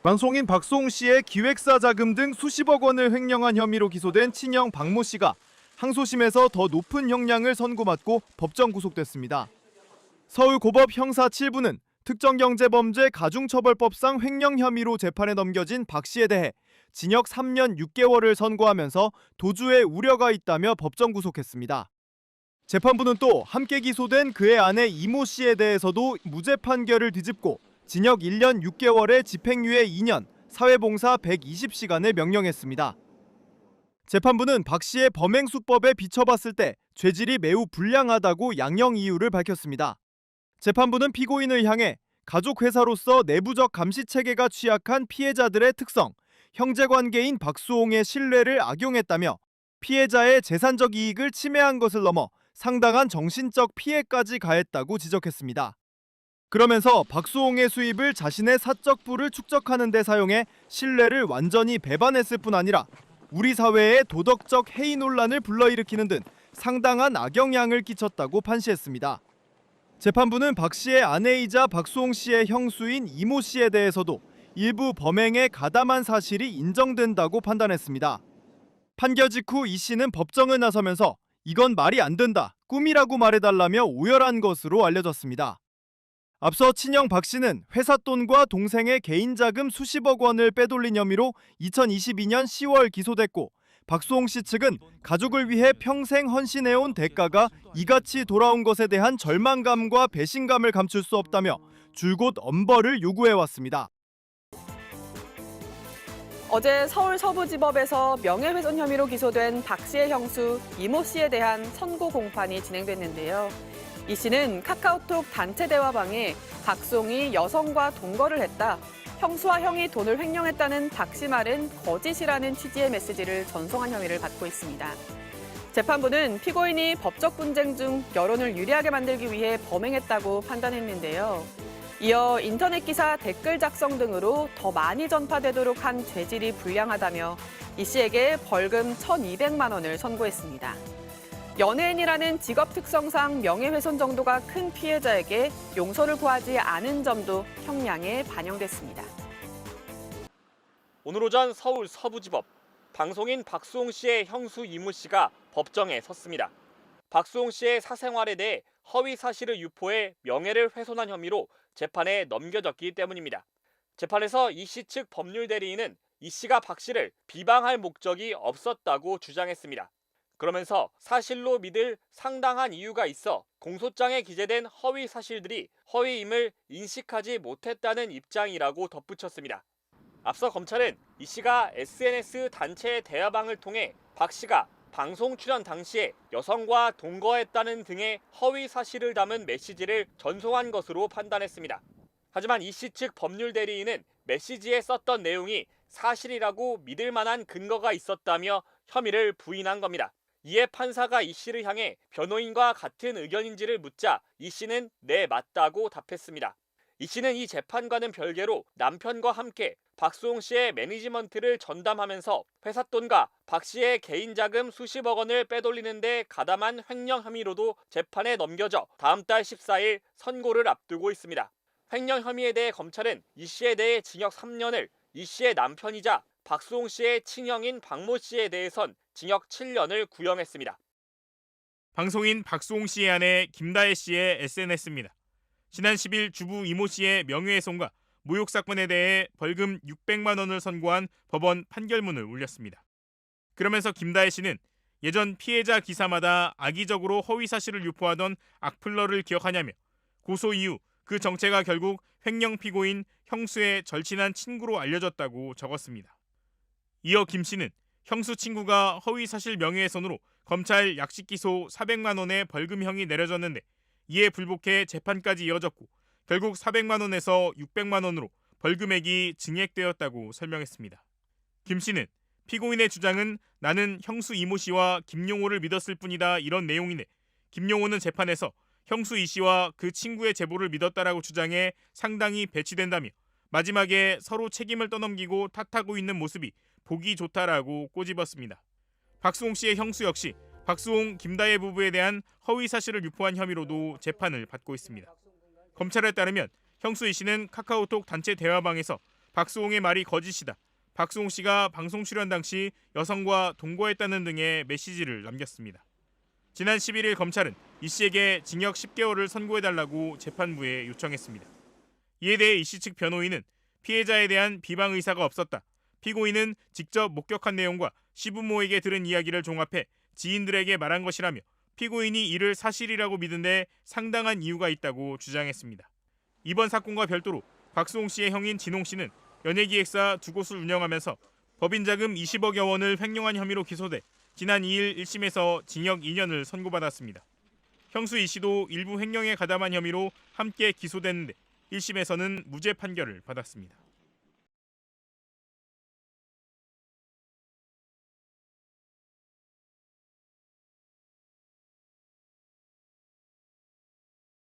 방송인 박수홍 씨의 기획사 자금 등 수십억 원을 횡령한 혐의로 기소된 친형 박모 씨가 항소심에서 더 높은 형량을 선고받고 법정 구속됐습니다. 서울고법 형사 7부는 특정경제범죄 가중처벌법상 횡령 혐의로 재판에 넘겨진 박 씨에 대해 징역 3년 6개월을 선고하면서 도주의 우려가 있다며 법정 구속했습니다. 재판부는 또 함께 기소된 그의 아내 이모 씨에 대해서도 무죄 판결을 뒤집고 징역 1년 6개월에 집행유예 2년, 사회봉사 120시간을 명령했습니다. 재판부는 박 씨의 범행 수법에 비춰봤을 때 죄질이 매우 불량하다고 양형 이유를 밝혔습니다. 재판부는 피고인을 향해 가족회사로서 내부적 감시체계가 취약한 피해자들의 특성, 형제관계인 박수홍의 신뢰를 악용했다며 피해자의 재산적 이익을 침해한 것을 넘어 상당한 정신적 피해까지 가했다고 지적했습니다. 그러면서 박수홍의 수입을 자신의 사적 부를 축적하는 데 사용해 신뢰를 완전히 배반했을 뿐 아니라 우리 사회에 도덕적 해이 논란을 불러일으키는 등 상당한 악영향을 끼쳤다고 판시했습니다. 재판부는 박 씨의 아내이자 박수홍 씨의 형수인 이모 씨에 대해서도 일부 범행에 가담한 사실이 인정된다고 판단했습니다. 판결 직후 이 씨는 법정을 나서면서 이건 말이 안 된다, 꿈이라고 말해달라며 오열한 것으로 알려졌습니다. 앞서 친형 박 씨는 회사 돈과 동생의 개인 자금 수십억 원을 빼돌린 혐의로 2022년 10월 기소됐고 박수홍 씨 측은 가족을 위해 평생 헌신해온 대가가 이같이 돌아온 것에 대한 절망감과 배신감을 감출 수 없다며 줄곧 엄벌을 요구해왔습니다. 어제 서울 서부지법에서 명예훼손 혐의로 기소된 박 씨의 형수 이모 씨에 대한 선고 공판이 진행됐는데요. 이 씨는 카카오톡 단체 대화방에 박수홍이 여성과 동거를 했다, 형수와 형이 돈을 횡령했다는 박 씨 말은 거짓이라는 취지의 메시지를 전송한 혐의를 받고 있습니다. 재판부는 피고인이 법적 분쟁 중 여론을 유리하게 만들기 위해 범행했다고 판단했는데요. 이어 인터넷 기사 댓글 작성 등으로 더 많이 전파되도록 한 죄질이 불량하다며 이 씨에게 벌금 1,200만 원을 선고했습니다. 연예인이라는 직업 특성상 명예훼손 정도가 큰 피해자에게 용서를 구하지 않은 점도 형량에 반영됐습니다. 오늘 오전 서울 서부지법, 방송인 박수홍 씨의 형수 이모 씨가 법정에 섰습니다. 박수홍 씨의 사생활에 대해 허위 사실을 유포해 명예를 훼손한 혐의로 재판에 넘겨졌기 때문입니다. 재판에서 이 씨 측 법률 대리인은 이 씨가 박 씨를 비방할 목적이 없었다고 주장했습니다. 그러면서 사실로 믿을 상당한 이유가 있어 공소장에 기재된 허위 사실들이 허위임을 인식하지 못했다는 입장이라고 덧붙였습니다. 앞서 검찰은 이 씨가 SNS 단체의 대화방을 통해 박 씨가 방송 출연 당시에 여성과 동거했다는 등의 허위 사실을 담은 메시지를 전송한 것으로 판단했습니다. 하지만 이 씨 측 법률 대리인은 메시지에 썼던 내용이 사실이라고 믿을 만한 근거가 있었다며 혐의를 부인한 겁니다. 이에 판사가 이 씨를 향해 변호인과 같은 의견인지를 묻자 이 씨는 네, 맞다고 답했습니다. 이 씨는 이 재판과는 별개로 남편과 함께 박수홍 씨의 매니지먼트를 전담하면서 회사 돈과 박 씨의 개인 자금 수십억 원을 빼돌리는 데 가담한 횡령 혐의로도 재판에 넘겨져 다음 달 14일 선고를 앞두고 있습니다. 횡령 혐의에 대해 검찰은 이 씨에 대해 징역 3년을, 이 씨의 남편이자 박수홍 씨의 친형인 박모 씨에 대해선 징역 7년을 구형했습니다. 방송인 박수홍 씨의 아내 김다혜 씨의 SNS입니다. 지난 10일 주부 이모 씨의 명예훼손과 모욕 사건에 대해 벌금 600만 원을 선고한 법원 판결문을 올렸습니다. 그러면서 김다혜 씨는 예전 피해자 기사마다 악의적으로 허위 사실을 유포하던 악플러를 기억하냐며 고소 이후 그 정체가 결국 횡령 피고인 형수의 절친한 친구로 알려졌다고 적었습니다. 이어 김 씨는 형수 친구가 허위 사실 명예훼손으로 검찰 약식 기소 400만 원의 벌금형이 내려졌는데 이에 불복해 재판까지 이어졌고 결국 400만 원에서 600만 원으로 벌금액이 증액되었다고 설명했습니다. 김 씨는 피고인의 주장은 나는 형수 이모 씨와 김용호를 믿었을 뿐이다 이런 내용이네. 김용호는 재판에서 형수 이 씨와 그 친구의 제보를 믿었다라고 주장해 상당히 배치된다며 마지막에 서로 책임을 떠넘기고 탓하고 있는 모습이 보기 좋다라고 꼬집었습니다. 박수홍 씨의 형수 역시 박수홍, 김다혜 부부에 대한 허위 사실을 유포한 혐의로도 재판을 받고 있습니다. 검찰에 따르면 형수 이 씨는 카카오톡 단체 대화방에서 박수홍의 말이 거짓이다. 박수홍 씨가 방송 출연 당시 여성과 동거했다는 등의 메시지를 남겼습니다. 지난 11일 검찰은 이 씨에게 징역 10개월을 선고해달라고 재판부에 요청했습니다. 이에 대해 이 씨 측 변호인은 피해자에 대한 비방 의사가 없었다. 피고인은 직접 목격한 내용과 시부모에게 들은 이야기를 종합해 지인들에게 말한 것이라며 피고인이 이를 사실이라고 믿은 데 상당한 이유가 있다고 주장했습니다. 이번 사건과 별도로 박수홍 씨의 형인 진홍 씨는 연예기획사 두 곳을 운영하면서 법인 자금 20억여 원을 횡령한 혐의로 기소돼 지난 2일 1심에서 징역 2년을 선고받았습니다. 형수 이 씨도 일부 횡령에 가담한 혐의로 함께 기소됐는데 1심에서는 무죄 판결을 받았습니다.